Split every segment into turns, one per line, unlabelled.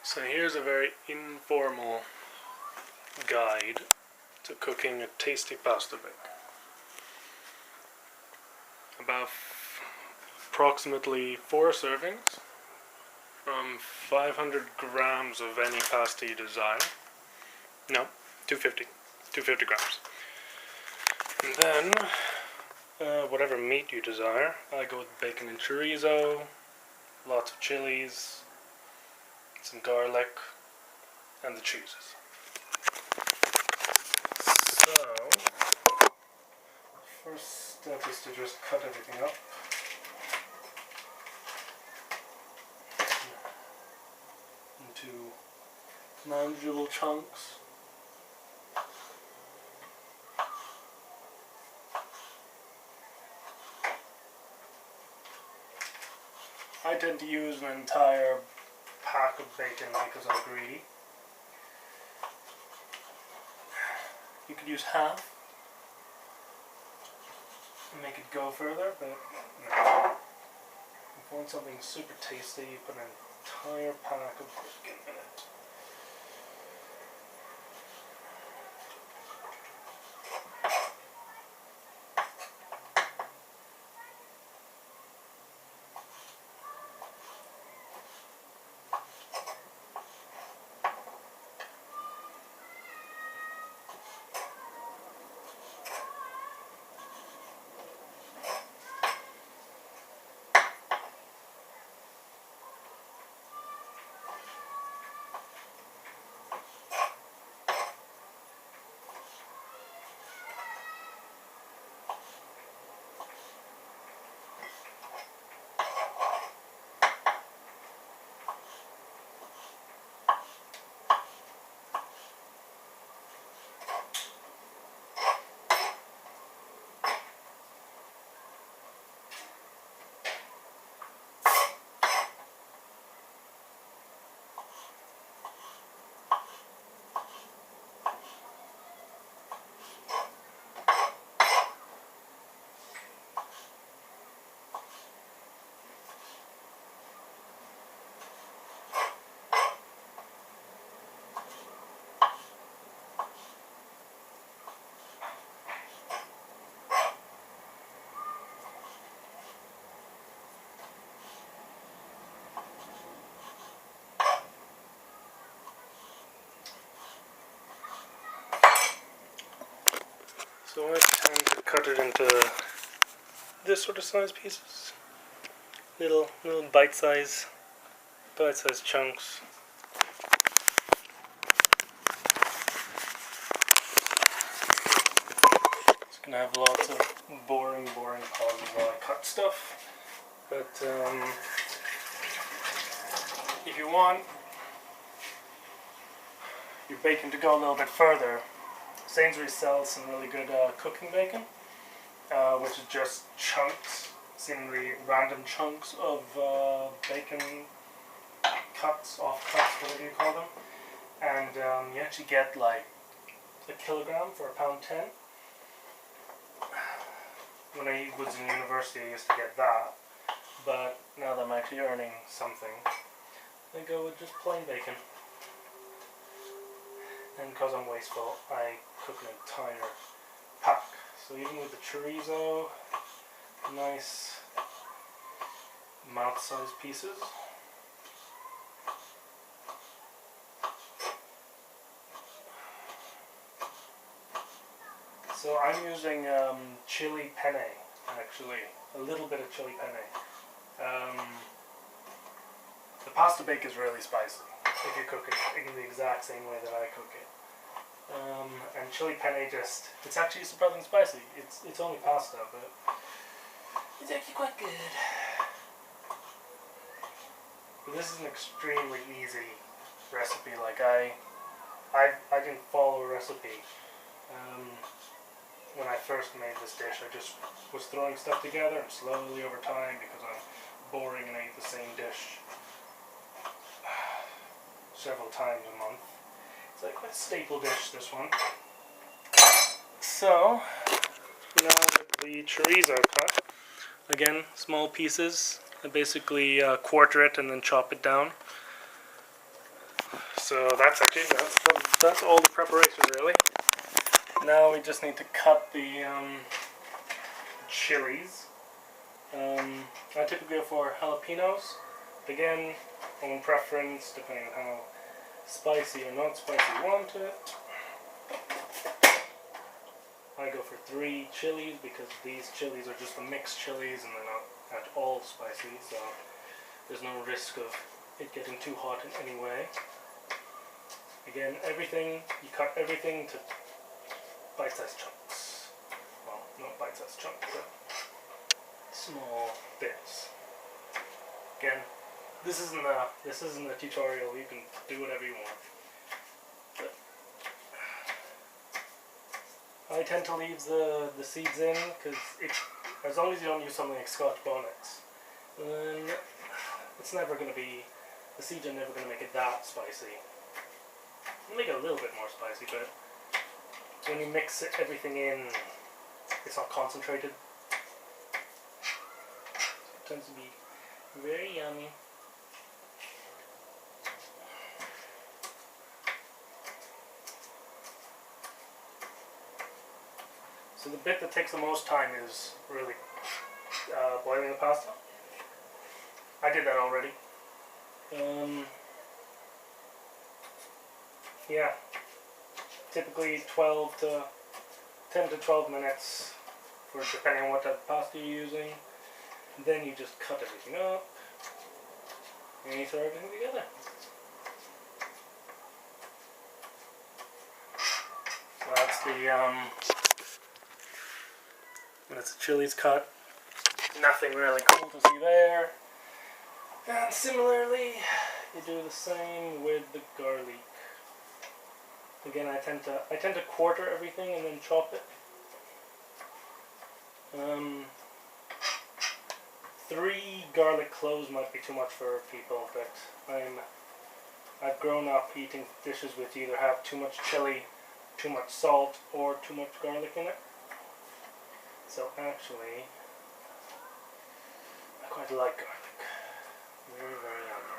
So here's a very informal guide to cooking a tasty pasta bake. About approximately 4 servings from 500 grams of any pasta you desire. No, 250 grams. And then, whatever meat you desire, I go with bacon and chorizo, lots of chilies, some garlic, and the cheeses. So, first step is to just cut everything up. Into manageable chunks. I tend to use an entire pack of bacon because I'm greedy. You could use half and make it go further, but no. If you want something super tasty, you put an entire pack of bacon in it. So I tend to cut it into this sort of size pieces, little bite-size chunks. It's gonna have lots of boring pauses while I cut stuff, but if you want your bacon to go a little bit further, Sainsbury's sells some really good cooking bacon, which is just chunks, seemingly random chunks of bacon off-cuts, whatever you call them. And you actually get like a kilogram for £1.10. When I was in university I used to get that, but now that I'm actually earning something, I go with just plain bacon. And because I'm wasteful, I cook an entire pack. So even with the chorizo, nice mouth-sized pieces. So I'm using chili penne, actually, a little bit of chili penne. The pasta bake is really spicy if you cook it in the exact same way that I cook it. And chili penne it's actually surprisingly spicy. It's only pasta, but it's actually quite good. But this is an extremely easy recipe. Like I didn't follow a recipe. When I first made this dish, I just was throwing stuff together, and slowly over time, because I'm boring and I eat the same dish several times a month. It's like quite a staple dish, this one. So, now with the chorizo cut, again, small pieces. I basically quarter it and then chop it down. So that's all the preparation really. Now we just need to cut the chilies. I typically go for jalapenos. Again, own preference depending on how spicy or not spicy you want it. I go for 3 chilies because these chilies are just the mixed chilies and they're not at all spicy, so there's no risk of it getting too hot in any way. Again, you cut everything to bite-sized chunks. Well, not bite-sized chunks, but small bits. Again, this isn't a tutorial. You can do whatever you want. But I tend to leave the seeds in because as long as you don't use something like Scotch bonnets, then it's never going to be. The seeds are never going to make it that spicy. It'll make it a little bit more spicy, but when you mix everything in, it's not concentrated. It tends to be very yummy. So the bit that takes the most time is really boiling the pasta. I did that already. Yeah, typically 10 to 12 minutes for depending on what type of pasta you're using. Then you just cut everything up and you throw everything together. So that's the chilies cut. Nothing really cool to see there. And similarly, you do the same with the garlic. Again, I tend to quarter everything and then chop it. 3 garlic cloves might be too much for people, but I've grown up eating dishes which either have too much chili, too much salt, or too much garlic in it. So actually, I quite like garlic. Very, very yummy.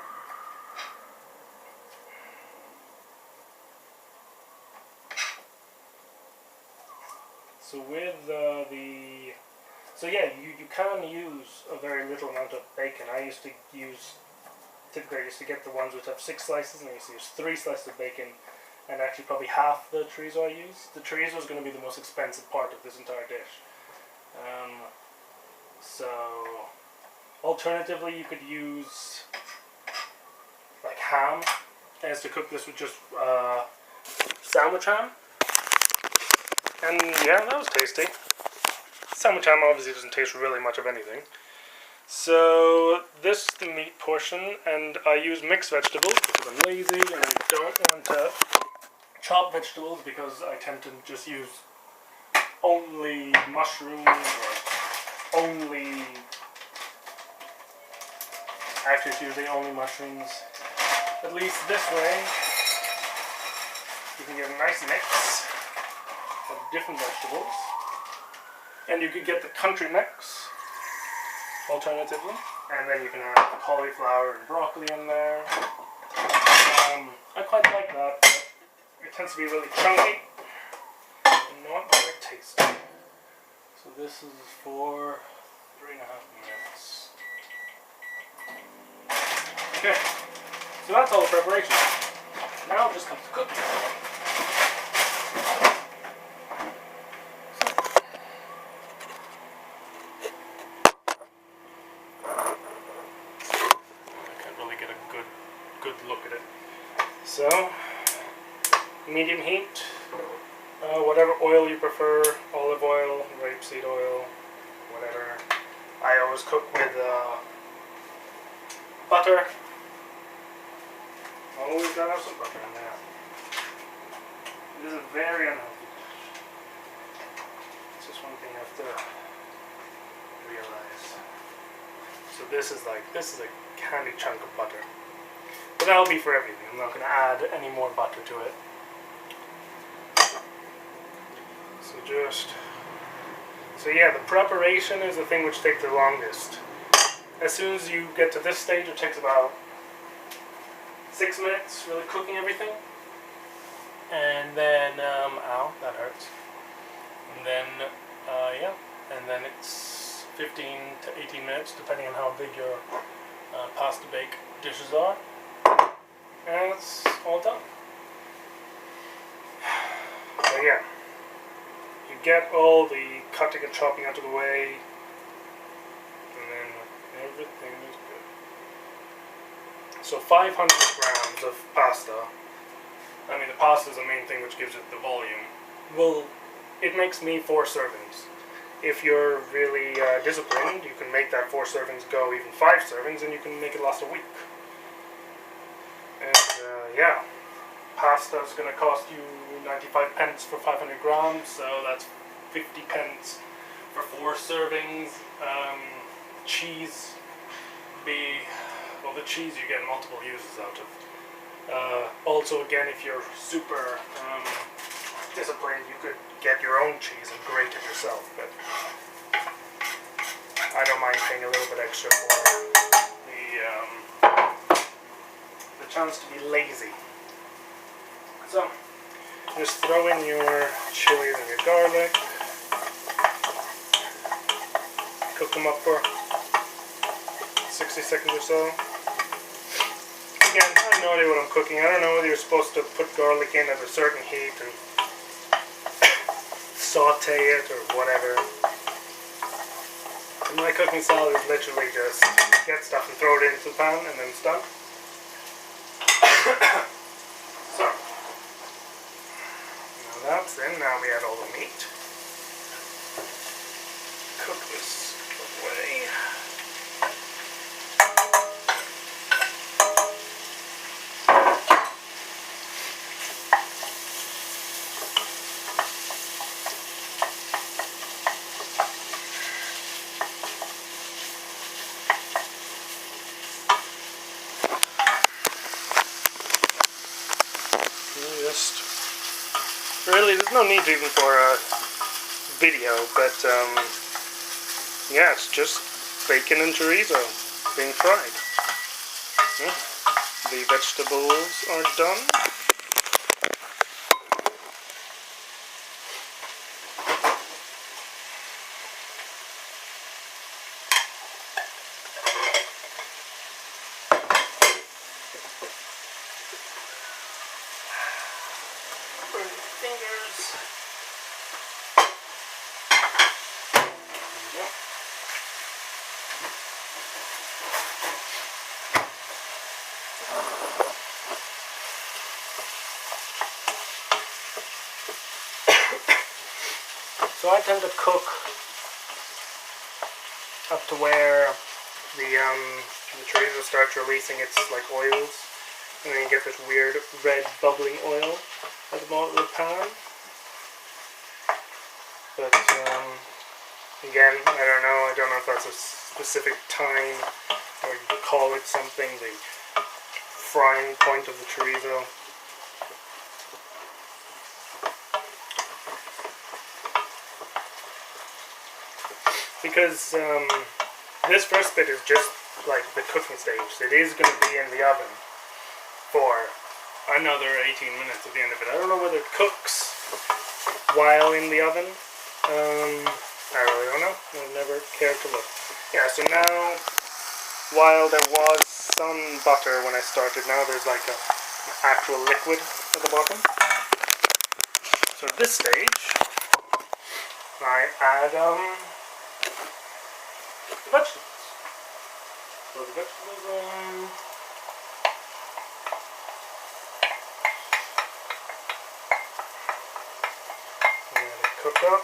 So with you can use a very little amount of bacon. Typically I used to get the ones which have 6 slices, and I used to use 3 slices of bacon, and actually probably half the chorizo I use. The chorizo is going to be the most expensive part of this entire dish. So alternatively, you could use like ham, as to cook this with just sandwich ham. And yeah, that was tasty. Sandwich ham obviously doesn't taste really much of anything. So this is the meat portion, and I use mixed vegetables because I'm lazy and I don't want to chop vegetables because I tend to just use only mushrooms or only... Actually, it's usually only mushrooms. At least this way, you can get a nice mix of different vegetables. And you could get the country mix, alternatively. And then you can add cauliflower and broccoli in there. I quite like that, but it tends to be really chunky and not very tasty. So this is for 3.5 minutes. Okay, so that's all the preparation. Now it just comes to cooking. I can't really get a good look at it. So, medium heat, whatever oil you prefer, olive oil, rapeseed oil, whatever. I always cook with butter. Always gotta have some butter in there. It is a very unhealthy dish. It's just one thing you have to realize. So this is a candy chunk of butter. But that'll be for everything. I'm not gonna add any more butter to it. So yeah, the preparation is the thing which takes the longest. As soon as you get to this stage, it takes about 6 minutes, really cooking everything. And then, ow, that hurts. And then, yeah, and then it's 15 to 18 minutes, depending on how big your pasta bake dishes are. And it's all done. So yeah, you get all the cutting and chopping out of the way, and then everything is good. So 500 grams of pasta. I mean, the pasta is the main thing which gives it the volume. Well, it makes me 4 servings. If you're really disciplined, you can make that 4 servings go even 5 servings, and you can make it last a week. And yeah, pasta is going to cost you 95 pence for 500 grams, so that's 50 pence for 4 servings. Cheese, well, the cheese you get multiple uses out of. Also, again, if you're super disciplined, you could get your own cheese and grate it yourself, but I don't mind paying a little bit extra for the chance to be lazy. So, just throw in your chilies and your garlic, cook them up for 60 seconds or so. Again, I have no idea what I'm cooking. I don't know whether you're supposed to put garlic in at a certain heat and saute it or whatever. In my cooking style is literally just get stuff and throw it into the pan and then it's done. So, now that's in. Now we add all the meat. Cook this away. Really, there's no need even for a video, but yeah, it's just bacon and chorizo being fried. Yeah. The vegetables are done. Fingers. Yep. So I tend to cook up to where the chorizo starts releasing its like oils, and then you get this weird red bubbling oil at the bottom of the pan. But again, I don't know if that's a specific time or you call it something, the frying point of the chorizo. Because this first bit is just like the cooking stage. It is going to be in the oven for another 18 minutes at the end of it. I don't know whether it cooks while in the oven. I really don't know. I've never cared to look. Yeah, so now, while there was some butter when I started, now there's like an actual liquid at the bottom. So at this stage, I add the vegetables. So the vegetables cook up.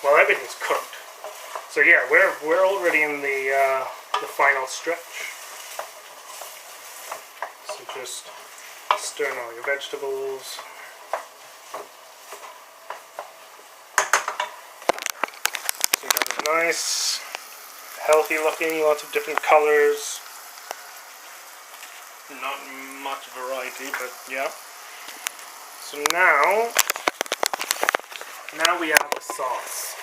Well, everything's cooked. So yeah, we're already in the final stretch. So just stir in all your vegetables. So you got it nice, healthy looking, lots of different colors. Not much variety, but yeah. So now we add the sauce.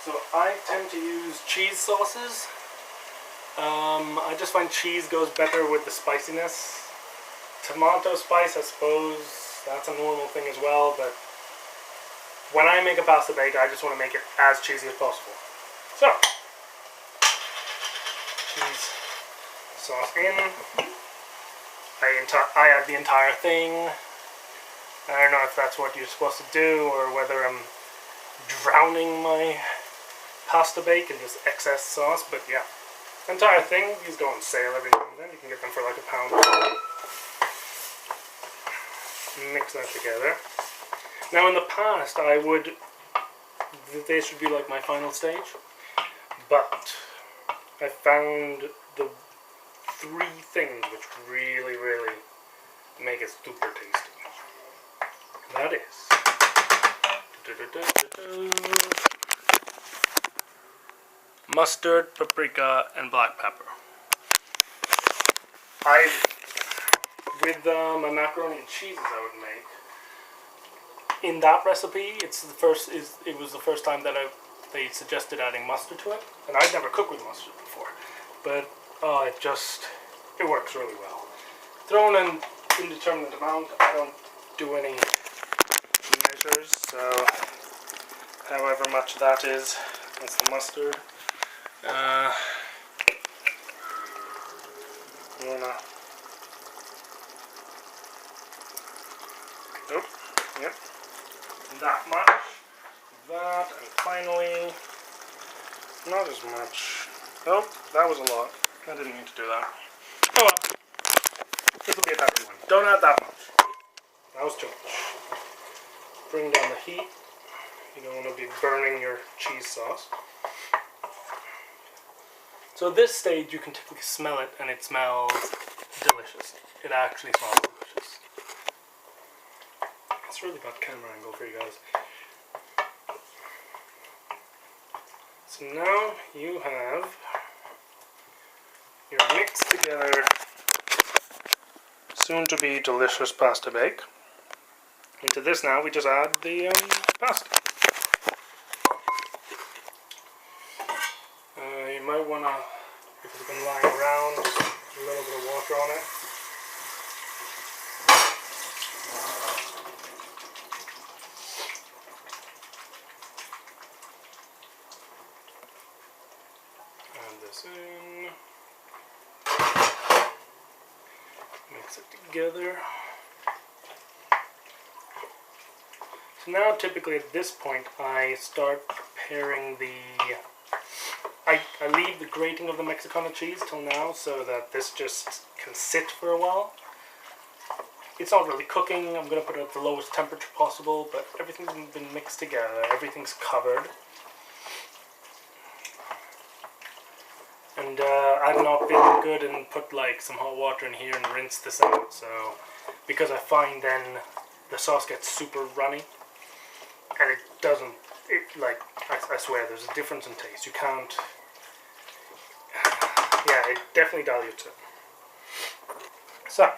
So I tend to use cheese sauces. I just find cheese goes better with the spiciness. Tomato spice, I suppose, that's a normal thing as well, but when I make a pasta bake, I just want to make it as cheesy as possible. So, cheese sauce in. I add the entire thing. I don't know if that's what you're supposed to do or whether I'm drowning my pasta bake in just excess sauce, but yeah. Entire thing, these go on sale every now and then. You can get them for like £1 or something. Mix that together. Now in the past this would be like my final stage, but I found the 3 things which really, really make it super tasty. That is mustard, paprika, and black pepper. With my macaroni and cheeses I would make, in that recipe, it was the first time that they suggested adding mustard to it, and I'd never cooked with mustard before, but it works really well. Throw in an indeterminate amount. I don't do any measures, so however much that is, that's the mustard. Yep. That much. That, and finally, not as much. Oh, that was a lot. I didn't mean to do that. Oh well. This will be a happy one. Don't add that much. That was too much. Bring down the heat. You don't want to be burning your cheese sauce. So at this stage you can typically smell it and it smells delicious. It actually smells delicious. It's really bad camera angle for you guys. So now you have your mixed together, soon to be delicious pasta bake. Into this now we just add the pasta. You might want to, if it's been lying around, just a little bit of water on it. Add this in. Mix it together. So now typically at this point I start preparing I leave the grating of the Mexicana cheese till now so that this just can sit for a while. It's not really cooking. I'm going to put it at the lowest temperature possible, but everything's been mixed together. Everything's covered. And I've not been good and put like some hot water in here and rinse this out. So because I find then the sauce gets super runny, and it doesn't. I swear, there's a difference in taste. You can't. Yeah, it definitely dilutes it. So,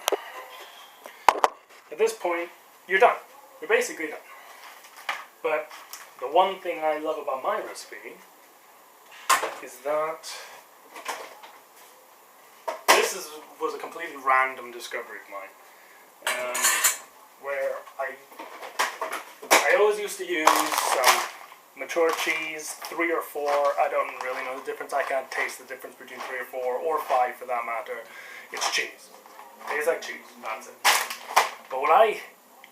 at this point, you're done. You're basically done. But the one thing I love about my recipe is that this was a completely random discovery of mine, where I always used to use some mature cheese, 3 or 4. I don't really know the difference. I can't taste the difference between 3 or 4 or 5 for that matter. It's cheese. It tastes like cheese. That's it. But what I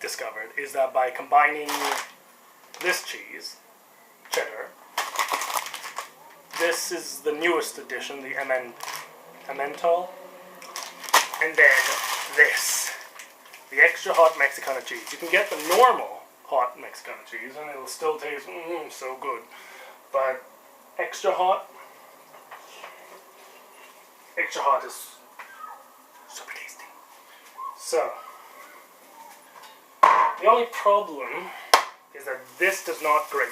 discovered is that by combining this cheese, cheddar, this is the newest addition, the Emmental, and then this, the Extra Hot Mexicana Cheese. You can get the normal hot Mexicana cheese and it'll still taste so good, but extra hot is super tasty. So the only problem is that this does not grate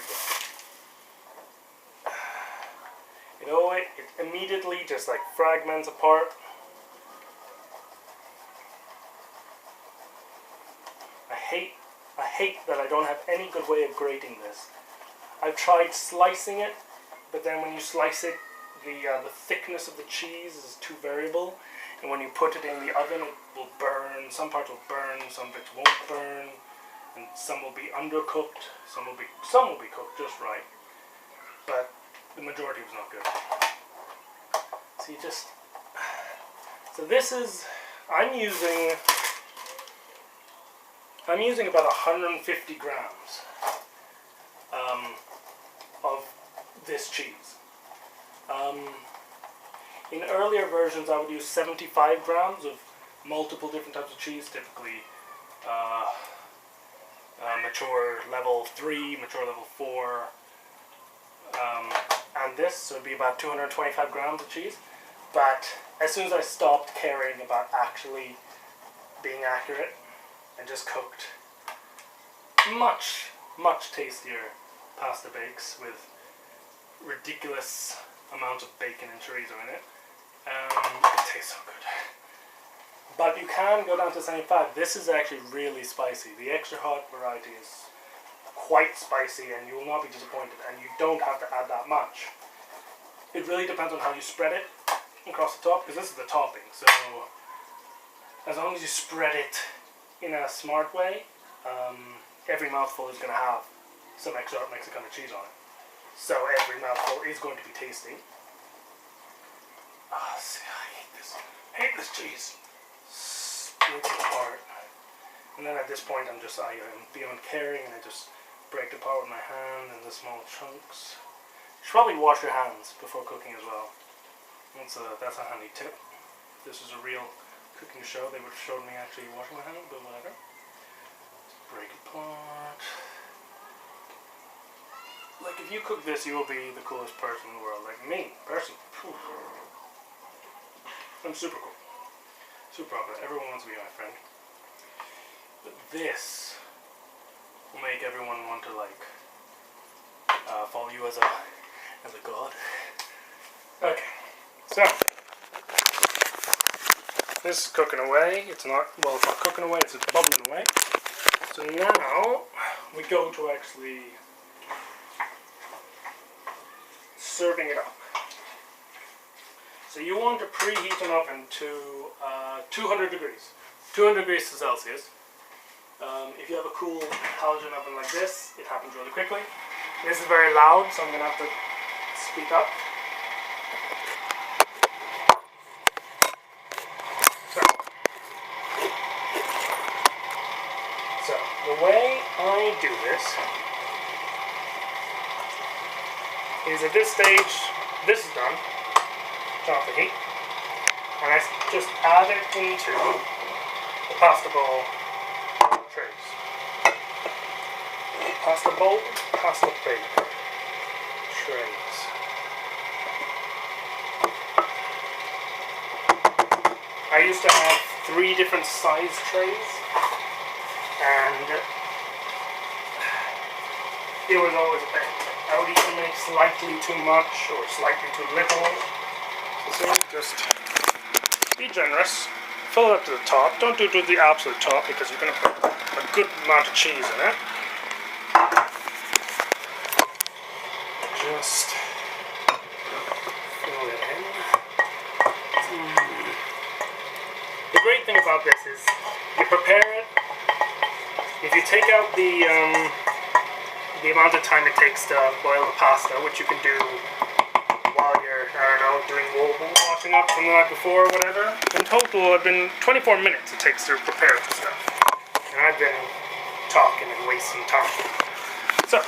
well. You know, it immediately just like fragments apart. I hate that I don't have any good way of grating this. I've tried slicing it, but then when you slice it, the thickness of the cheese is too variable, and when you put it in the oven, it will burn. Some parts will burn, some bits won't burn, and some will be undercooked. Some will be cooked just right, but the majority was not good. So this is, I'm using about 150 grams of this cheese. In earlier versions, I would use 75 grams of multiple different types of cheese, typically mature level 3, mature level 4, and this, so it would be about 225 grams of cheese. But as soon as I stopped caring about actually being accurate, I just cooked much, much tastier pasta bakes with ridiculous amounts of bacon and chorizo in it. It tastes so good. But you can go down to 75. This is actually really spicy. The extra hot variety is quite spicy, and you will not be disappointed, and you don't have to add that much. It really depends on how you spread it across the top, because this is the topping. So as long as you spread it in a smart way, every mouthful is going to have some Extra Hot Mexicana cheese on it. So every mouthful is going to be tasty. See, I hate this cheese. Splits it apart. And then at this point I am beyond caring, and I just break it apart with my hand in the small chunks. You should probably wash your hands before cooking as well. That's a handy tip. If this was a real cooking show, they would have showed me actually washing my hands, but whatever. Just break it apart. Like, if you cook this, you will be the coolest person in the world. Like me, personally. I'm super cool. Super popular. Everyone wants to be my friend. But this will make everyone want to, like, follow you as a god. Okay. So, this is cooking away. It's not cooking away, it's just bubbling away. So now, we go to actually serving it up. So you want to preheat an oven to 200 degrees. 200 degrees Celsius. If you have a cool halogen oven like this, it happens really quickly. This is very loud, so I'm going to have to speak up. So the way I do this is, at this stage, this is done. Turn off the heat, and I just add it into the pasta bowl trays. Pasta bowl, pasta bake trays. I used to have 3 different size trays, and it was always a pain. I would either make slightly too much or slightly too little. So just be generous. Fill it up to the top. Don't do it to the absolute top, because you're going to put a good amount of cheese in it. Just fill it in. The great thing about this is you prepare it. If you take out the amount of time it takes to boil the pasta, which you can do while you're, doing washing up, something like before or whatever. In total, it's been 24 minutes it takes to prepare this stuff. And I've been talking and wasting time. So,